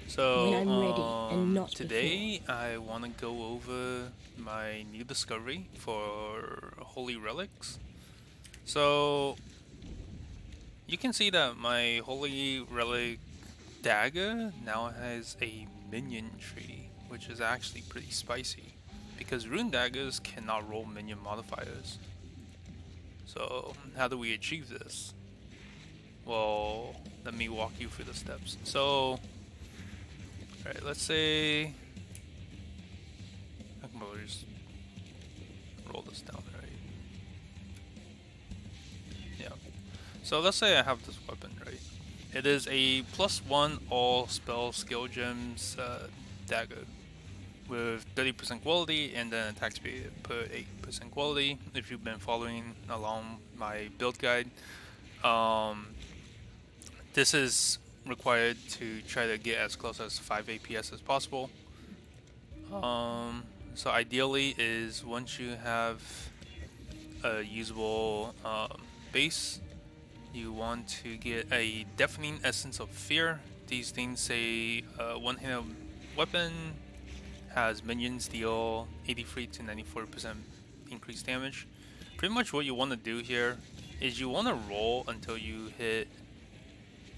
When So, I'm ready and not before. today I want to go over my new discovery for Holy Relics. So, you can see that my Holy Relic Dagger now has a minion tree, which is actually pretty spicy because Rune Daggers cannot roll minion modifiers. So, how do we achieve this? Well, let me walk you through the steps. So, alright, let's say I can probably just roll this down, right? Yeah. So let's say I have this weapon, right? It is a +1 all spell skill gems dagger with 30% quality and then attack speed per 8% quality. If you've been following along my build guide, um, this is required to try to get as close as 5 APS as possible. So ideally is once you have a usable base, you want to get a deafening essence of fear. These things say one-handed weapon has minions deal 83 to 94% increased damage. Pretty much what you want to do here is you want to roll until you hit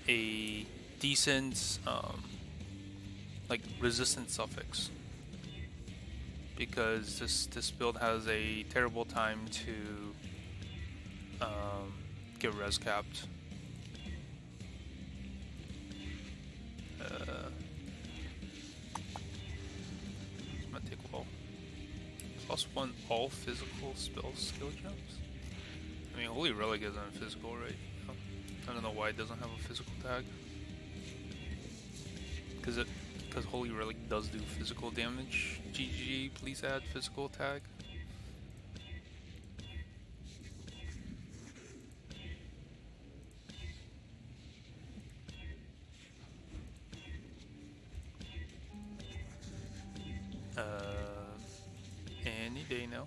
a decent like resistance suffix, because this build has a terrible time to get res capped. This might take a while. +1 all physical spell skill gems. I mean, Holy Relic isn't physical, right? No. I don't know why it doesn't have a physical tag. Because Holy Relic does do physical damage. GG, please add physical tag. Any day now.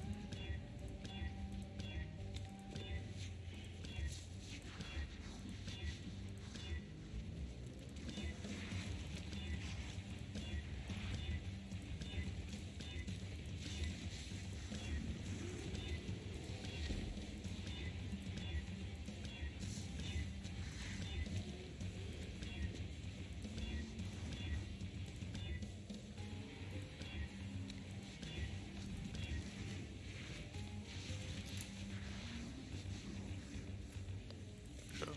Sure.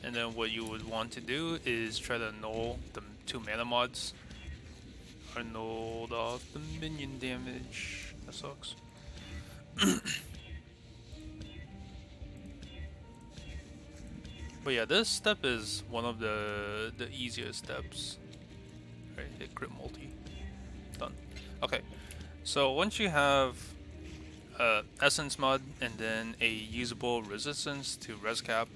And then what you would want to do is try to null the 2 mana mods. Or nulled off the minion damage. That sucks. But yeah, this step is one of the easier steps. Right, hit crit multi. Done. Okay, so once you have essence mod and then a usable resistance to res cap,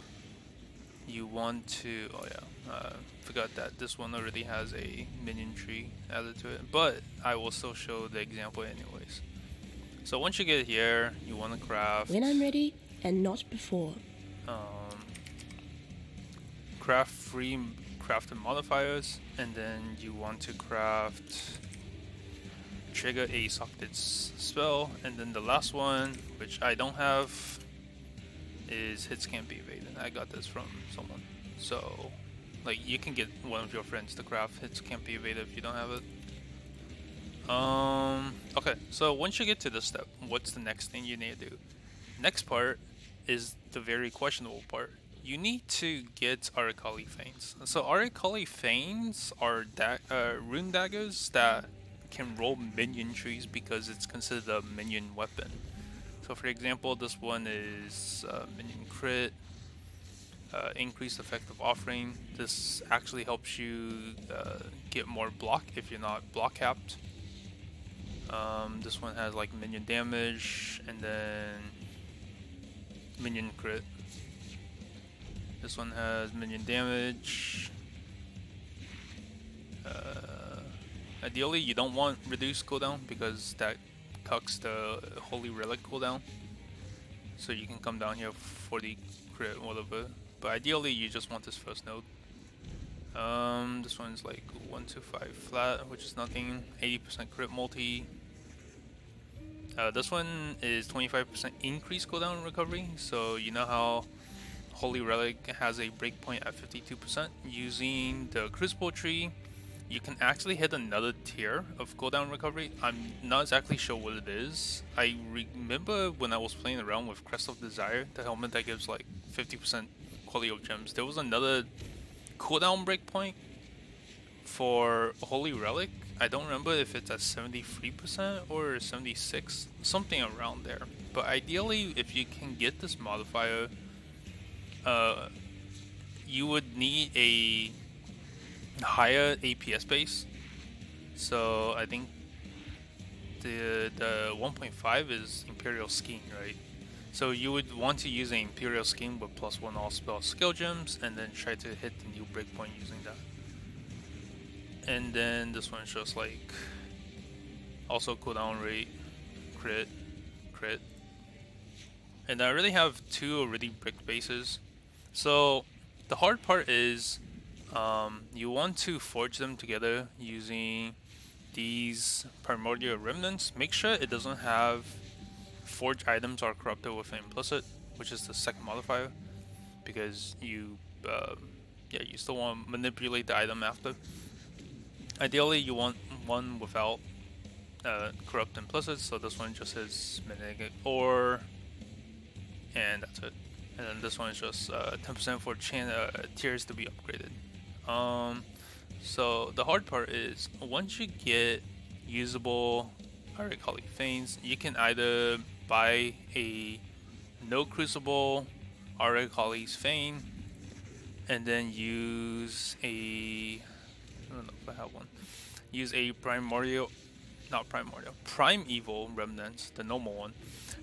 you want to, oh yeah, forgot that this one already has a minion tree added to it, but I will still show the example anyways. So once you get here, you want to craft When I'm ready and not before. Craft free crafted modifiers, and then you want to craft trigger a socketed spell, and then the last one, which I don't have, is hits can't be evaded. I got this from someone, so like you can get one of your friends to craft hits can't be evaded if you don't have it. Okay, so once you get to this step, what's the next thing you need to do? Next part is the very questionable part. You need to get Aracali Fanes. So Aracali Fanes are rune daggers that can roll minion trees because it's considered a minion weapon. So for example, this one is minion crit, increased effective offering. This actually helps you get more block if you're not block capped. This one has like minion damage and then minion crit. This one has minion damage. Ideally, you don't want reduced cooldown because that cucks the Holy Relic cooldown. So you can come down here for the crit, whatever. But ideally, you just want this first node. This one's like 125 flat, which is nothing. 80% crit multi. This one is 25% increased cooldown recovery. So you know how Holy Relic has a breakpoint at 52%. Using the Crucible tree, you can actually hit another tier of cooldown recovery. I'm not exactly sure what it is. I remember when I was playing around with Crest of Desire, the helmet that gives like 50% quality of gems, there was another cooldown breakpoint for Holy Relic. I don't remember if it's at 73% or 76, something around there. But ideally, if you can get this modifier, you would need a higher APS base. So I think the 1.5 is Imperial Scheme, right? So you would want to use an Imperial Scheme with +1 all spell skill gems, and then try to hit the new breakpoint using that. And then this one's just like also cooldown rate, crit. And I already have 2 already bricked bases. So the hard part is you want to forge them together using these primordial remnants. Make sure it doesn't have forged items are corrupted with implicit, which is the second modifier, because you you still want to manipulate the item after. Ideally, you want one without corrupt implicit, so this one just says Minion or, and that's it. And then this one is just 10% for tiers to be upgraded. So the hard part is once you get usable Holy Fanes, you can either buy a no Crucible Holly's Fane and then use a, I don't know if I have one, use a Primeval Remnant, the normal one,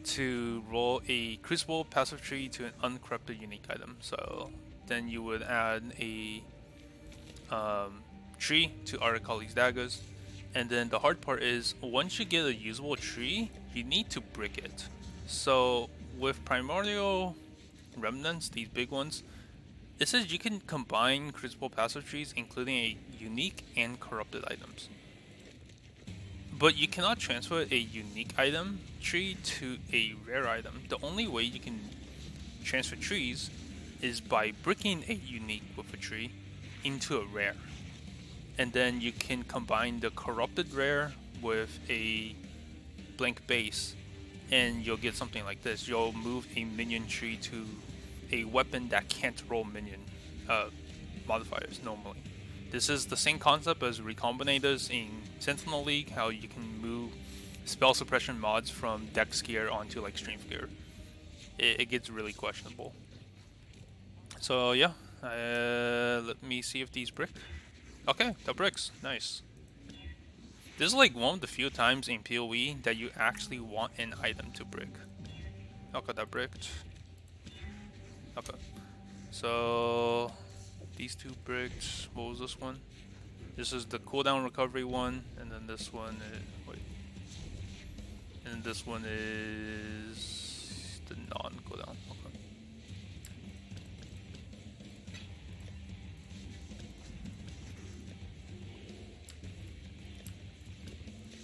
to roll a Crucible passive tree to an uncorrupted unique item. So then you would add a tree to Holly's Daggers. And then the hard part is once you get a usable tree, you need to brick it. So with Primordial Remnants, these big ones, it says you can combine Crucible passive trees, including a unique and corrupted items. But you cannot transfer a unique item tree to a rare item. The only way you can transfer trees is by bricking a unique with a tree into a rare. And then you can combine the corrupted rare with a blank base, and you'll get something like this. You'll move a minion tree to a weapon that can't roll minion modifiers normally. This is the same concept as Recombinators in Sentinel League, how you can move spell suppression mods from Dex gear onto like Strength gear. It gets really questionable. So yeah, let me see if these brick. Okay, the bricks, nice. This is like one of the few times in PoE that you actually want an item to brick. Okay, that bricked. Okay, so these 2 bricked. What was this one? This is the cooldown recovery one, and then this one is, wait. And this one is the non-cooldown. Okay.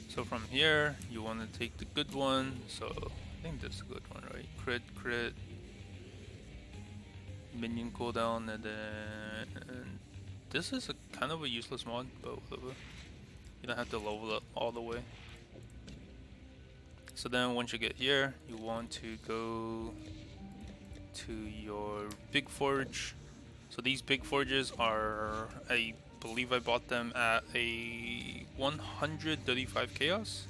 So from here, you want to take the good one. So I think that's a good one, right? Crit, minion cooldown, and then this is a kind of a useless mod, but whatever. You don't have to level up all the way. So then once you get here, you want to go to your big forge. So these big forges are, I believe I bought them at a 135 chaos.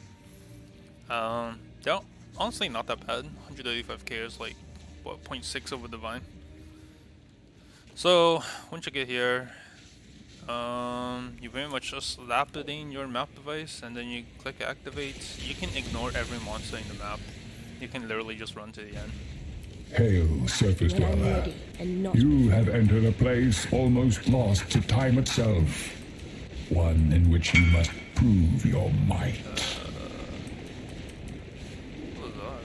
They're honestly not that bad. 135 chaos, like what, 0.6 over divine. So once you get here, you very much just slap it in your map device, and then you click activate. You can ignore every monster in the map. You can literally just run to the end. Hail, surface When I'm dweller. ready and not You have entered a place almost lost to time itself. One in which you must prove your might. What was that?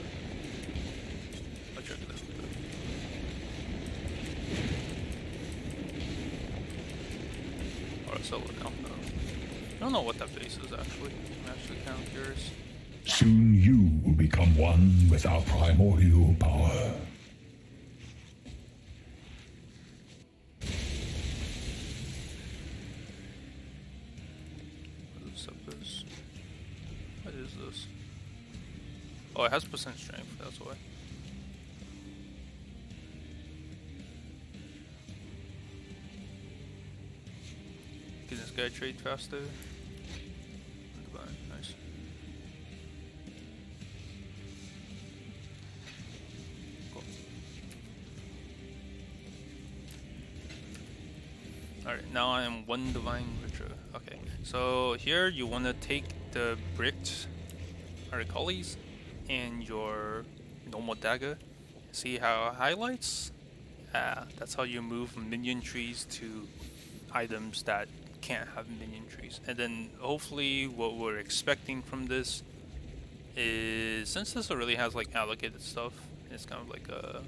I'll check it out. solo now. I don't know what that base is actually. I'm actually kind of curious. Soon you will become one with our primordial power. What is this? Oh, it has percent strength, that's why. Can this guy trade faster? Nice. Cool. Alright, now I am one divine richer. Okay, so here you want to take the bricked Aricoles and your normal dagger. See how it highlights? That's how you move minion trees to items that can't have minion trees. And then hopefully what we're expecting from this is, since this already has like allocated stuff, it's kind of like a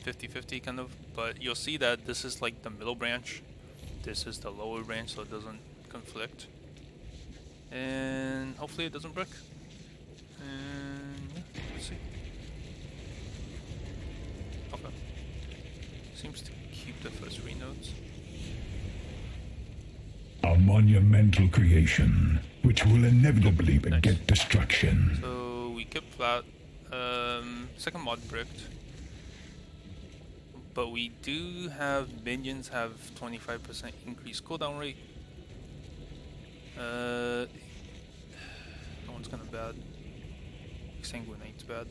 50-50 kind of, but you'll see that this is like the middle branch, this is the lower branch, so it doesn't conflict, and hopefully it doesn't break. And yeah, let's see. Okay, seems to keep the first renodes. A monumental creation, which will inevitably beget destruction. So we kept flat, second mod bricked, but we do have minions have 25% increased cooldown rate. No one's kind of bad. Exsanguinate's bad.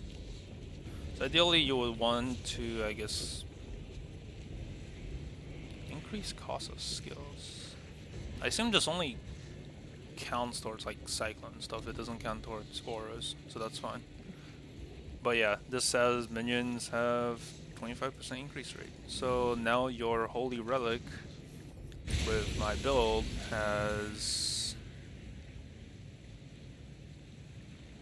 So ideally you would want to, I guess, increase cost of skills. I assume this only counts towards like cyclone stuff, it doesn't count towards auras, so that's fine. But yeah, this says minions have 25% increase rate. So now your Holy Relic with my build has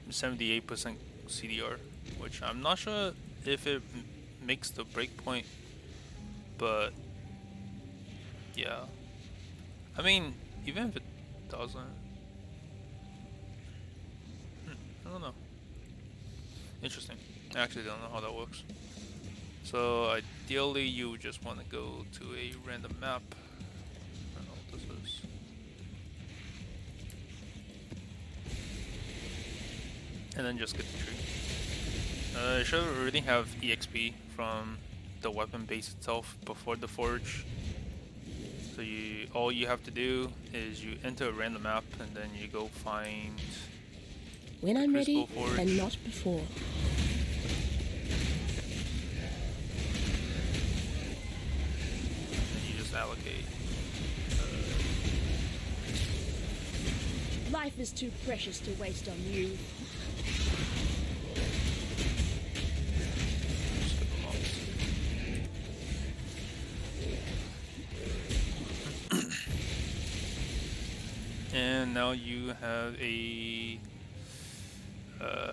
78% CDR, which I'm not sure if it makes the breakpoint, but yeah. I mean, even if it doesn't, I don't know. Interesting. I actually don't know how that works. So ideally, you would just want to go to a random map. I don't know what this is. And then just get the tree. It should already have EXP from the weapon base itself before the forge. So all you have to do is you enter a random map and then you go find when I'm Crucible ready forge. and not before. And you just allocate. Life is too precious to waste on you. Skip them all. And now you have a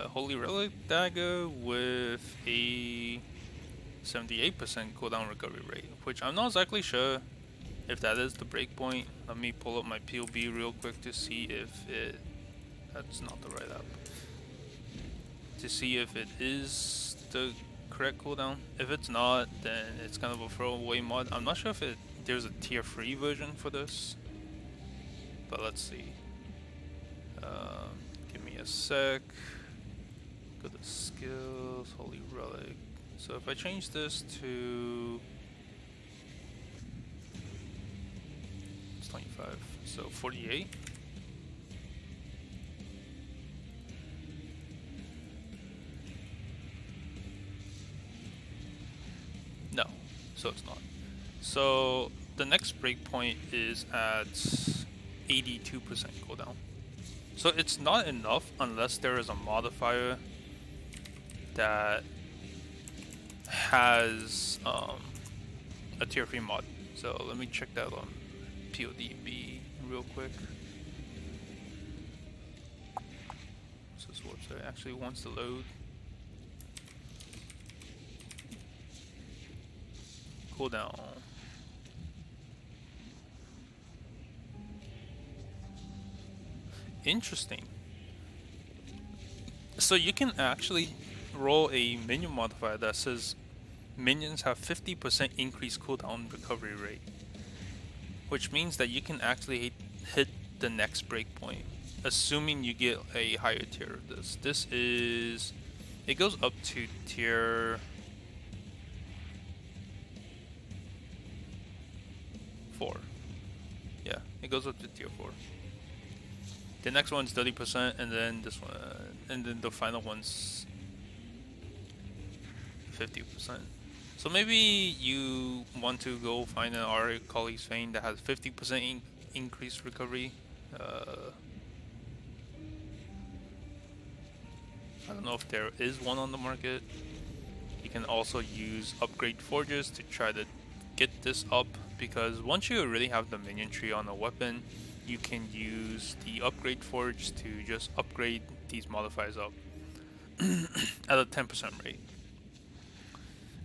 Holy Relic Dagger with a 78% cooldown recovery rate, which I'm not exactly sure if that is the breakpoint. Let me pull up my POB real quick to see if it... That's not the right app. To see if it is the correct cooldown. If it's not, then it's kind of a throwaway mod. I'm not sure if there's a tier 3 version for this. But let's see. Give me a sec. Go to skills, Holy Relic. So if I change this to... It's 25, so 48. No, so it's not. So the next breakpoint is at 82% cooldown. So it's not enough unless there is a modifier that has a tier 3 mod. So let me check that on PODB real quick. So this website actually wants to load. Cooldown. interesting. So you can actually roll a minion modifier that says minions have 50% increased cooldown recovery rate, which means that you can actually hit the next breakpoint, assuming you get a higher tier of this. This is, it goes up to tier 4. Yeah, it goes up to tier 4. The next one's 30%, and then this one, and then the final one's 50%. So maybe you want to go find an Auric Colleague's Fane that has 50% increased recovery. I don't know if there is one on the market. You can also use upgrade forges to try to get this up, because once you really have the minion tree on a weapon, you can use the upgrade forge to just upgrade these modifiers up at a 10% rate.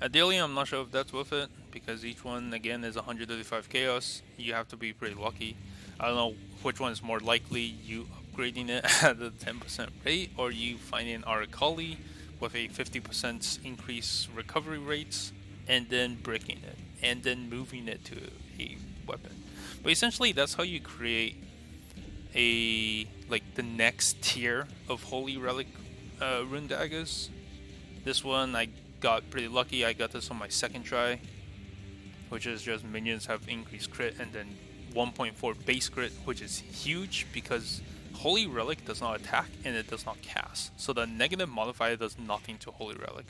Ideally, I'm not sure if that's worth it, because each one again is 135 chaos. You have to be pretty lucky. I don't know which one is more likely, you upgrading it at a 10% rate, or you finding an Aracali with a 50% increase recovery rates and then breaking it and then moving it to a weapon. But essentially that's how you create a, like, the next tier of Holy Relic Rune Daggers. This one I got pretty lucky. I got this on my second try, which is just minions have increased crit and then 1.4 base crit, which is huge because Holy Relic does not attack and it does not cast. So the negative modifier does nothing to Holy Relic.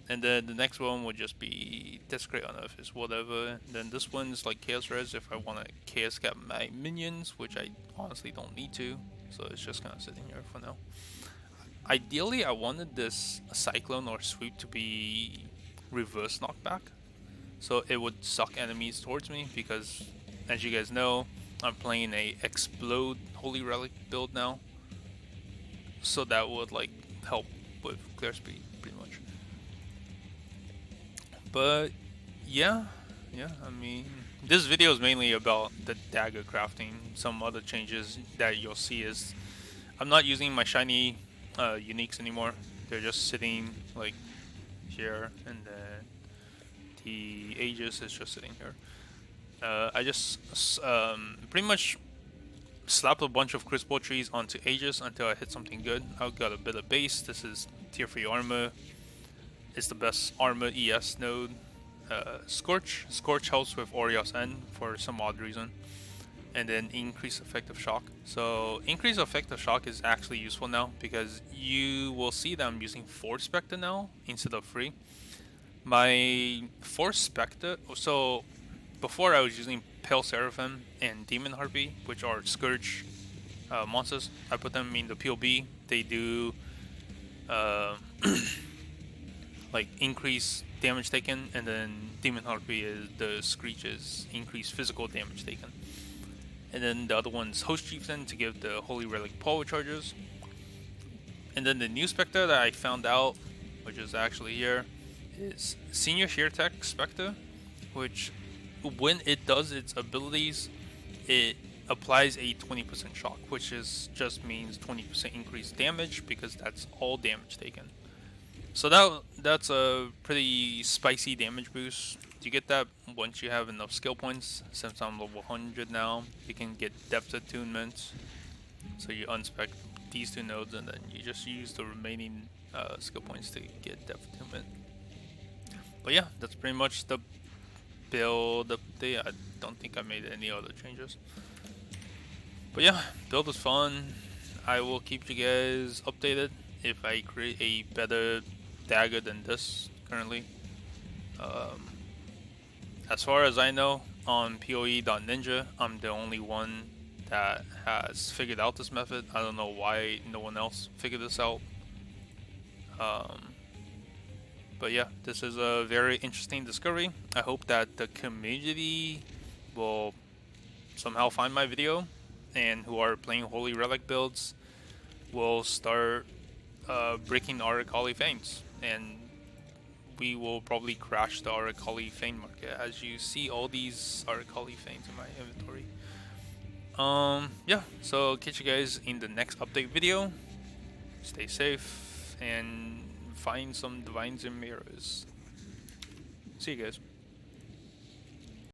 And then the next one would just be Desecrate Unearth, whatever. Then this one's like Chaos Res if I want to Chaos Cap my minions, which I honestly don't need to. So it's just kind of sitting here for now. Ideally, I wanted this Cyclone or Sweep to be reverse knockback, so it would suck enemies towards me, because as you guys know, I'm playing a Explode Holy Relic build now. So that would like help with clear speed pretty much. But yeah, I mean, this video is mainly about the dagger crafting. Some other changes that you'll see is I'm not using my shiny uniques anymore. They're just sitting like here, and then the Aegis is just sitting here. I just pretty much slapped a bunch of Crucible trees onto Aegis until I hit something good. I got a bit of base. This is tier 3 armor. It's the best armor ES node. Scorch helps with Orios N for some odd reason. And then increase effective shock. So increase effective shock is actually useful now, because you will see that I'm using 4 Spectre now instead of 3. My 4 Spectre, so before I was using Pale Seraphim and Demon Harpy, which are Scourge monsters. I put them in the POB. They do like increase damage taken, and then Demon Harpy is the Screeches increase physical damage taken. And then the other one's Host Chieftain to give the Holy Relic power charges. And then the new Spectre that I found out, which is actually here, is Senior Sheer Tech Spectre, which when it does its abilities, it applies a 20% shock, which is just means 20% increased damage, because that's all damage taken. So that's a pretty spicy damage boost. You get that once you have enough skill points. Since I'm level 100 now, you can get depth attunement. So you unspec these 2 nodes, and then you just use the remaining skill points to get depth attunement. But yeah, that's pretty much the build update. I don't think I made any other changes. But yeah, build is fun. I will keep you guys updated if I create a better dagger than this currently. As far as I know, on PoE.ninja, I'm the only one that has figured out this method. I don't know why no one else figured this out. But yeah, this is a very interesting discovery. I hope that the community will somehow find my video, and who are playing Holy Relic builds will start breaking Aracali Fanes, and we will probably crash the Aracali Fane market, as you see all these Aracali Fanes in my inventory. Yeah, so catch you guys in the next update video. Stay safe and find some divines and mirrors. See you guys.